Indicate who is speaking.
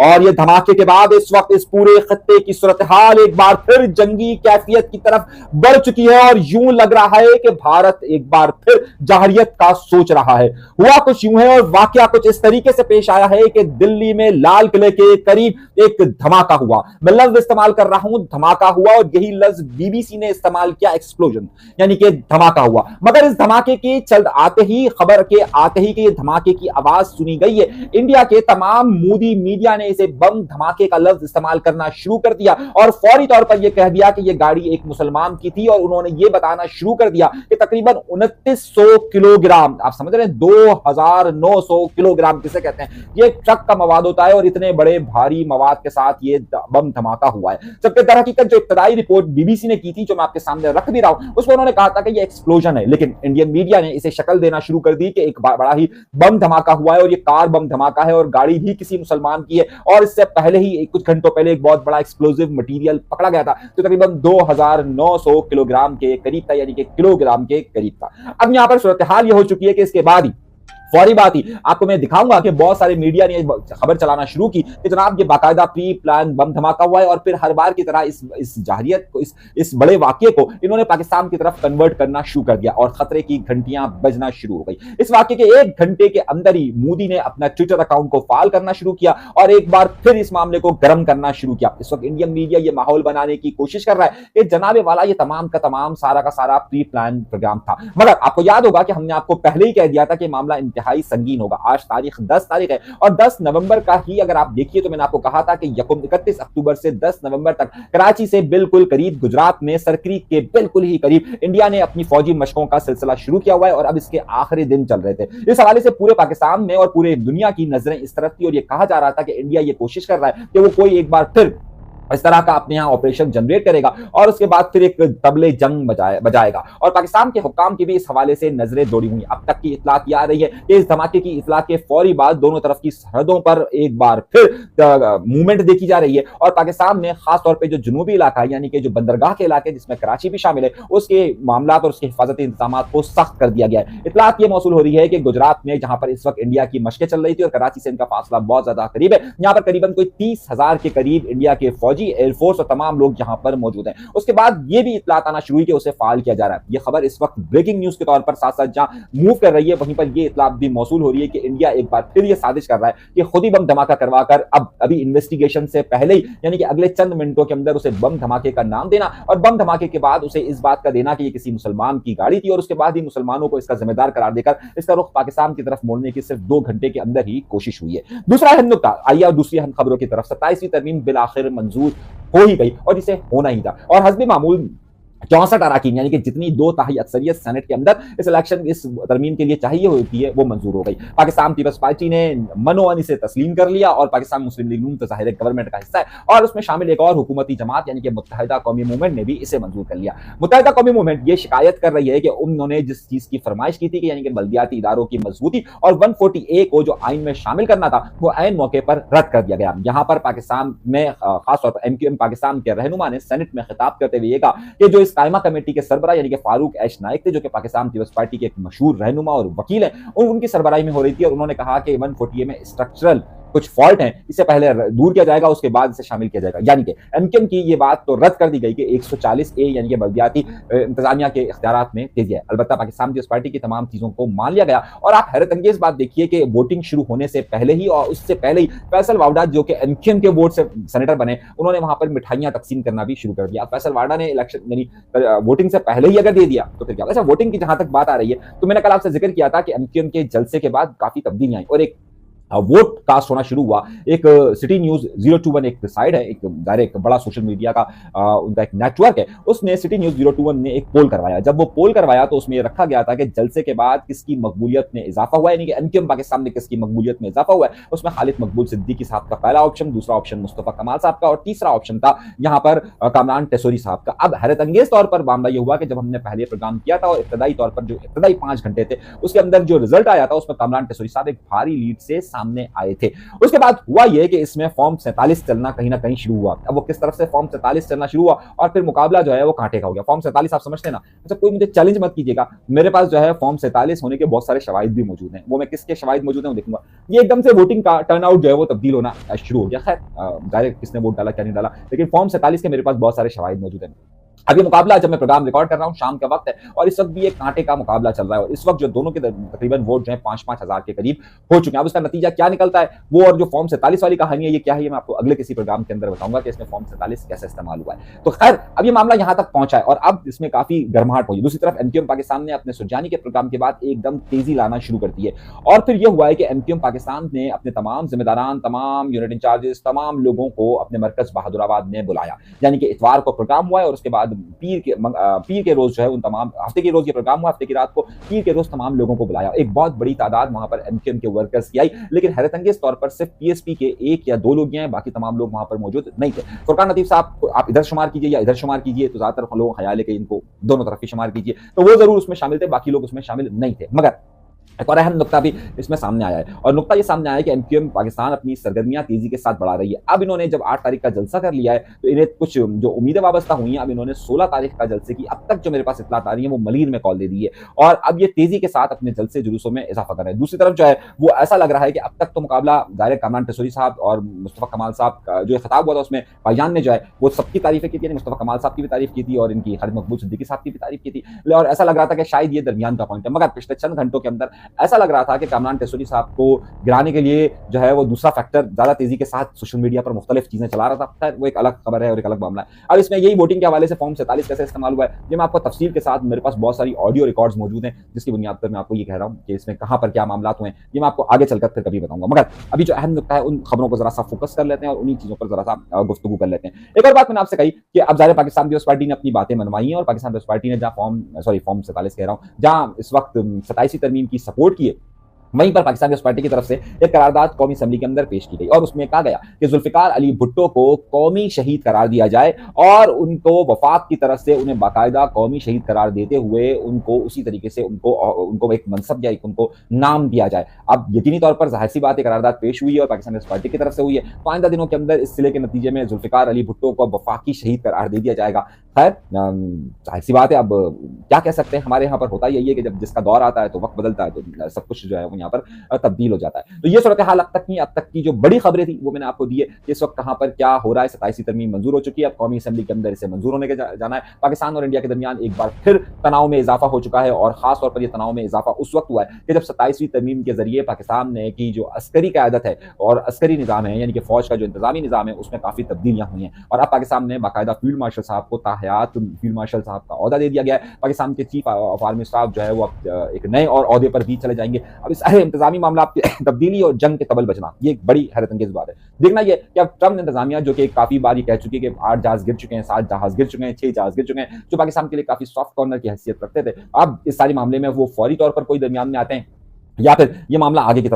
Speaker 1: और ये धमाके के बाद इस वक्त इस पूरे खत्ते की सूरत हाल एक बार फिर जंगी कैफियत की तरफ बढ़ चुकी है और यूं लग रहा है कि भारत एक बार फिर जहरियत का सोच रहा है। हुआ कुछ यूं है और वाकया कुछ इस तरीके से पेश आया है कि दिल्ली में लाल किले के करीब एक धमाका हुआ। मैं लफ्ज इस्तेमाल कर रहा हूं धमाका हुआ, और यही लफ्ज बीबीसी ने इस्तेमाल किया, एक्सप्लोजन, यानी कि धमाका हुआ। मगर इस धमाके के चल आते ही, खबर के आते ही कि ये धमाके की आवाज सुनी गई है, इंडिया के तमाम मोदी मीडिया ने इसे बम धमाके का लफ्ज इस्तेमाल करना शुरू कर दिया और फौरी तौर पर यह कह दिया कि यह गाड़ी एक मुसलमान की थी। और उन्होंने यह बताना शुरू कर दिया कि तकरीबन 2900 किलोग्राम, आप समझ रहे हैं 2900 किलोग्राम किसे कहते हैं, यह ट्रक का मवाद होता है और इतने बड़े भारी मवाद के साथ यह बम धमाका हुआ है। जबकि दरहकीकत जो इब्तदाई रिपोर्ट बीबीसी ने की थी, जो मैं आपके सामने रख भी रहा हूं, उसमें उन्होंने कहा था कि यह एक्सप्लोजन है, लेकिन इंडियन मीडिया ने इसे शक्ल देना शुरू कर दी कि एक बड़ा ही बम धमाका हुआ है और यह कार बम धमाका है और गाड़ी भी किसी मुसलमान की है। और इससे पहले ही कुछ घंटों पहले एक बहुत बड़ा एक्सप्लोसिव मटेरियल पकड़ा गया था जो तकरीबन 2900 किलोग्राम के करीब था, यानी कि किलोग्राम के करीब था। अब यहां पर सूरत हाल यह हो चुकी है कि इसके बाद ही फौरी बात ही आपको मैं दिखाऊंगा कि बहुत सारे मीडिया ने खबर चलाना शुरू की कि जनाब ये बाकायदा प्री प्लान बम धमाका हुआ है। और फिर हर बार की तरह इस जाहिरियत को, इस बड़े वाकये को इन्होंने पाकिस्तान की तरफ कन्वर्ट करना शुरू कर दिया और खतरे की घंटियां बजना शुरू हो गई। इस वाकये के एक घंटे के अंदर ही मोदी ने अपना ट्विटर अकाउंट को फाल करना शुरू किया और एक बार फिर इस मामले को गर्म करना शुरू किया। इस वक्त इंडियन मीडिया ये माहौल बनाने की कोशिश कर रहा है कि जनाबे वाला ये तमाम का तमाम सारा का सारा प्री प्लान प्रोग्राम था। मगर आपको याद होगा कि हमने आपको पहले ही कह दिया था कि मामला इंतहाई संगीन होगा। आज तारीख 10 तारीख है और 10 नवंबर का ही अगर आप देखिए तो मैंने आपको कहा था कि 31 अक्टूबर से 10 नवंबर तक कराची से बिल्कुल करीब गुजरात में सरक्रीक के बिल्कुल ही करीब इंडिया ने अपनी फौजी मशकों का सिलसिला शुरू किया हुआ है और अब इसके आखिरी दिन चल रहे थे। इस हवाले से पूरे पाकिस्तान में और पूरे दुनिया की नजरें इस तरफ थी और यह कहा जा रहा था कि इंडिया ये कोशिश कर रहा है कि वो कोई एक बार फिर इस तरह का अपने यहां ऑपरेशन जनरेट करेगा और उसके बाद फिर एक तबले जंग बजाएगा। और पाकिस्तान के हुक्काम की भी इस हवाले से नजरें दौड़ी हुई। अब तक की इतलात यह आ रही है कि इस धमाके की इतला के फौरी बाद दोनों तरफ की सरहदों पर एक बार फिर मूवमेंट देखी जा रही है और पाकिस्तान में खासतौर पर जो जुनूबी इलाका है, यानी कि जो बंदरगाह के इलाके जिसमें कराची भी शामिल है, उसके मामला और उसके हिफाजती इंतजाम को सख्त कर दिया गया है। इतलात यह मौसूल हो रही है कि गुजरात में जहां पर इस वक्त इंडिया की मशकें चल रही थी और कराची से इनका फासला बहुत ज्यादा करीब है, यहां पर करीबन कोई 30,000 के करीब इंडिया के फौजी, एयरफोर्स और तमाम लोग यहां पर मौजूद हैं। उसके बाद यह भी इतलात आना शुरू हुई कि उसे फाल किया जा रहा है। यह खबर इस वक्त ब्रेकिंग न्यूज के तौर पर साथ साथ जहां मूव कर रही है, वहीं पर यह इतलात भी मौसूल हो रही है कि इंडिया एक बार फिर यह साजिश कर रहा है कि खुद ही बम धमाका करवाकर अब अभी इन्वेस्टिगेशन से पहले ही, यानी कि अगले चंद मिनटों के अंदर उसे बम धमाके का नाम देना और बम धमाके के बाद उसे इस बात का देना कि यह किसी मुसलमान की गाड़ी थी और उसके बाद ही मुसलमानों को इसका जिम्मेदार करार देकर इसका रुख पाकिस्तान की तरफ मोड़ने की सिर्फ 2 घंटे के अंदर ही कोशिश हुई है। दूसरा अहम नुकता, आइए दूसरी अहम खबरों की तरफ। 27वीं तरमीम बिलाखिर मंजूर हो ही गई और जिसे होना ही था और हस्बे मामूल 64 अराकीन, यानी कि जितनी 2 तिहाई अक्सरियत सेनेट के अंदर इस इलेक्शन इस तरमीम के लिए चाहिए होती है, वो मंजूर हो गई। पाकिस्तान पीपल्स पार्टी ने मनोअन इसे तस्लीम कर लिया और पाकिस्तान मुस्लिम लीग नून तो ज़ाहिर है गवर्नमेंट का हिस्सा है और उसमें शामिल एक और हुकूमती जमात यानी कि मुत्तहिदा कौमी मूवमेंट ने भी इसे मंजूर कर लिया। मुत्तहिदा कौमी मूवमेंट ये शिकायत कर रही है कि उन्होंने जिस चीज़ की फरमाइश की थी कि यानी कि बल्दियाती इदारों की मजबूती और 140A को जो आइन में शामिल करना था, वो आइन मौके पर रद्द कर दिया गया। यहाँ पर पाकिस्तान में खासतौर पर MQM पाकिस्तान के रहनुमा ने सेनेट में खिताब करते हुए कहा कि जो इस कायमा कमेटी के सरबराह यानी कि फारूक एश नाइक थे, जो कि पाकिस्तान पीपल्स पार्टी के एक मशहूर रहनुमा और वकील हैं, उनकी सरबराही में हो रही थी और उन्होंने कहा कि 140A में स्ट्रक्चरल कुछ फॉल्ट हैं, इसे पहले दूर किया जाएगा, उसके बाद इसे शामिल किया जाएगा। यानी कि एमकेएम की ये बात तो रद्द कर दी गई कि 140A यानी कि बल्दियाती इंतजामिया के इख्तियारात में तेजी है। अलबत्ता पाकिस्तान पीपल्स पार्टी की तमाम चीजों को मान लिया गया और आप हैरत अंगेज बात देखिए कि वोटिंग शुरू होने से पहले ही और उससे पहले ही फैसल वावडा जो कि एमकेएम के वोट से सेनेटर बने, उन्होंने वहां पर मिठाइयां तकसीम करना भी शुरू कर दिया। फैसल वावडा ने इलेक्शन यानी वोटिंग से पहले ही अगर दे दिया तो फिर क्या। अच्छा, वोटिंग की जहां तक बात आ रही है तो मैंने कल आपसे जिक्र किया था कि एमकेएम के जलसे के बाद काफी तब्दीलियां आई और एक वोट कास्ट होना शुरू हुआ। एक सिटी न्यूज 021 एक साइड है, एक डायरेक्ट बड़ा सोशल मीडिया का उनका एक नेटवर्क है, उसने सिटी न्यूज 021 ने एक पोल करवाया। जब वो पोल करवाया तो उसमें रखा गया था कि जलसे के बाद किसकी मकबूलियत में इजाफा हुआ है, यानी कि एमकेएम पाकिस्तान में किसकी मकबूलियत में इजाफा हुआ है। उसमें खालिद मकबूल सिद्दीकी साहब का पहला ऑप्शन, दूसरा ऑप्शन मुस्तफा कमाल साहब का और तीसरा ऑप्शन था यहाँ पर कामरान टेसोरी साहब का। अब हैरत अंगेज तौर पर मामला यह हुआ कि जब हमने पहले प्रोग्राम किया था और इब्तदाई तौर पर जो इब्तदाई 5 घंटे थे उसके अंदर जो रिजल्ट आया था उसमें कामरान टेसोरी साहब एक भारी लीड से सामने आए थे। उसके बाद हुआ यह कि इसमें फॉर्म 47 चलना कहीं ना कहीं शुरू हुआ। अब वो किस तरफ से फॉर्म 47 चलना शुरू हुआ और फिर मुकाबला जो है वो कांटे का हो गया। फॉर्म 47 आप समझते हैं ना, अच्छा कोई मुझे चैलेंज मत कीजिएगा, मेरे पास जो है फॉर्म 47 होने के बहुत सारे शवाहिद भी मौजूद हैं। वो मैं किसके शवाहिद मौजूद है वो देखूंगा। ये एकदम से वोटिंग का टर्नआउट जो है वो तब्दील होना शुरू हो गया। खैर डायरेक्ट किसने वोट डाला क्या नहीं डाला, लेकिन फॉर्म 47 के मेरे पास बहुत सारे शवाहिद मौजूद हैं। अब ये मुकाबला जब मैं प्रोग्राम रिकॉर्ड कर रहा हूँ शाम का वक्त है और इस वक्त भी एक कांटे का मुकाबला चल रहा है और इस वक्त जो दोनों के तकरीबन वोट जो है 5-5 हजार के करीब हो चुके हैं। अब उसका नतीजा क्या निकलता है वो और जो फॉर्म 47 वाली कहानी है ये क्या है, ये मैं आपको अगले किसी प्रोग्राम के अंदर बताऊंगा कि इसमें फॉर्म 47 कैसे इस्तेमाल हुआ है। तो खैर अब ये मामला यहां तक पहुंचा है और अब इसमें काफी गर्माहट पहुंची। दूसरी तरफ एमक्यूएम पाकिस्तान ने अपने सुरजानी के प्रोग्राम के बाद एकदम तेजी लाना शुरू कर दी है और फिर यह हुआ है कि एमक्यूएम पाकिस्तान ने अपने तमाम जिम्मेदारान, तमाम यूनिट इंचार्जेस, तमाम लोगों को अपने मरकज बहादुराबाद में बुलाया। यानी कि इतवार को प्रोग्राम हुआ है और उसके बाद पीर के रोज जो है उन तमाम, हफ्ते के रोज ये प्रोग्राम हुआ, हफ्ते की रात को पीर के रोज तमाम लोगों को बुलाया। एक बहुत बड़ी तादाद वहां पर एमक्यूएम के वर्कर्स की आई, लेकिन हैरतअंगेज तौर पर सिर्फ पीएसपी के 1 या 2 लोग हैं, बाकी तमाम लोग वहां पर मौजूद नहीं थे। फुरकान लतीफ साहब आप इधर शुमार कीजिए या इधर शुमार कीजिए, तो ज्यादातर लोग ख्याल है कि इनको दोनों तरफ ही शुमार कीजिए, तो वो जरूर उसमें शामिल थे, बाकी लोग उसमें शामिल नहीं थे। मगर एक और अहम नुकता भी इसमें सामने आया है और नुकता ये सामने आया है कि एमक्यूएम पाकिस्तान अपनी सरगर्मियां तेजी के साथ बढ़ा रही है। अब इन्होंने जब 8 तारीख का जलसा कर लिया है तो इन्हें कुछ जो उम्मीदें वाबस्ता हुई हैं, अब इन्होंने 16 तारीख का जलसे की अब तक जो मेरे पास इत्तलात आ रही है वो मलीर में कॉल दे दी है और अब ये तेजी के साथ अपने जलसे जुलूसों में इजाफा कर रहे हैं। दूसरी तरफ जो है वो ऐसा लग रहा है कि अब तक तो मुकाबला दायरे कामरान टेसोरी साहब और मुस्तफा कमाल साहब का जो खिताब हुआ था उसमें भाईजान ने जो है वो सबकी तारीफें की थी, मुस्तफा कमाल साहब की भी तारीफ की थी और इनकी खालिद मकबूल सिद्दीकी साहब की भी तारीफ की थी और ऐसा लग रहा था कि शायद ये दरमियान का पॉइंट है। मगर पिछले चंद घंटों के अंदर ऐसा लग रहा था कामरान टेसोरी साहब को गिराने के लिए जो है वो दूसरा फैक्टर ज्यादा तेजी के साथ सोशल मीडिया पर मुख्तलिफ चीजें चला रहा था। खैर वो एक अलग खबर है और एक अलग मामला है। अब इसमें यही वोटिंग के हवाले से फॉर्म 47 कैसे इस्तेमाल हुआ है ये मैं आपको तफसील के साथ, मेरे पास बहुत सारी ऑडियो रिकॉर्ड्स मौजूद हैं जिसकी बुनियाद पर मैं आपको ये कह रहा हूँ कि इसमें कहां पर क्या मामला हुए हैं ये मैं आपको आगे चलकर फिर कभी बताऊंगा। मगर अभी जो अहम नुकता है उन खबरों को जरा सा फोकस कर लेते हैं और उन्हीं चीजों पर जरा सा गुफ्तगू कर लेते हैं। एक और बात मैंने आपसे कही कि अब ज़ाहिर पाकिस्तान पीपल्स पार्टी ने अपनी बातें मनवाई हैं और पाकिस्तान पीपल्स पार्टी ने जहां फॉर्म 47 कह रहा हूं, जहां इस वक्त 27वीं तरमीम की सपोर्ट की है, वहीं पर पाकिस्तान पीपल्स पार्टी की तरफ से एक करारदाद कौमी असेंबली के अंदर पेश की गई और उसमें कहा गया कि जुल्फिकार अली भुट्टो को कौमी शहीद करार दिया जाए और उनको वफाक की तरफ से उन्हें बाकायदा कौमी शहीद करार देते हुए उनको उसी तरीके से उनको एक मनसब या एक उनको नाम दिया जाए। अब यकीनी तौर पर जाहिर सी बात है करारदाद पेश हुई है और पाकिस्तान पीपल्स पार्टी की तरफ से हुई है, तो आइंदा दिनों के अंदर इस सिले के नतीजे में जुल्फिकार अली भुट्टो को वफाकी शहीद करार दे दिया जाएगा। खैर जाहिर सी बात है, अब क्या कह सकते हैं, हमारे यहाँ पर होता यही है कि जब जिसका दौर आता है तो वक्त बदलता है तो सब कुछ जो है वो यहाँ पर तब्दील हो जाता है। तो ये सूरत हाल अब तक की जो बड़ी खबरें थी वो मैंने आपको दी है कि इस वक्त कहां पर क्या हो रहा है। 27वीं तरमीम मंजूर हो चुकी है, अब कौमी असेंबली के अंदर इसे मंजूर होने के जाना है। पाकिस्तान और इंडिया के दरमियान एक बार फिर तनाव में इजाफा हो चुका है और खास तौर पर यह तनाव में इजाफा उस वक्त हुआ है कि जब 27वीं तरमीम के जरिए पाकिस्तान ने की जो अस्करी क़यादत है और अस्करी निज़ाम है, यानी कि फौज का जो इंतजामी निज़ाम है, उसमें काफ़ी तब्दीलियां हुई हैं और अब पाकिस्तान ने बाकायदा फील्ड मार्शल साहब को ताहयात फील्ड मार्शल साहब का ओहदा दे दिया गया है। पाकिस्तान के चीफ ऑफ आर्मी स्टाफ जो है वो एक नए और ओहदे पर भी चले जाएंगे। अब इस सारे इंतजामी मामला तब्दीली और जंग के तबल बचना ये एक बड़ी हैरतअंगेज बात है। देखना ये कि अब ट्रम्प इंतजामिया जो कि काफी बार ये कह चुकी है कि 8 जहाज गिर चुके हैं, 7 जहाज गिर चुके हैं, 6 जहाज गिर चुके हैं, जो पाकिस्तान के लिए काफी सॉफ्ट कॉर्नर की हैसियत रखते थे, अब इस सारे मामले में वो फौरी तौर पर कोई दरमियान में आते हैं या फिर ये मामला आगे की तरफ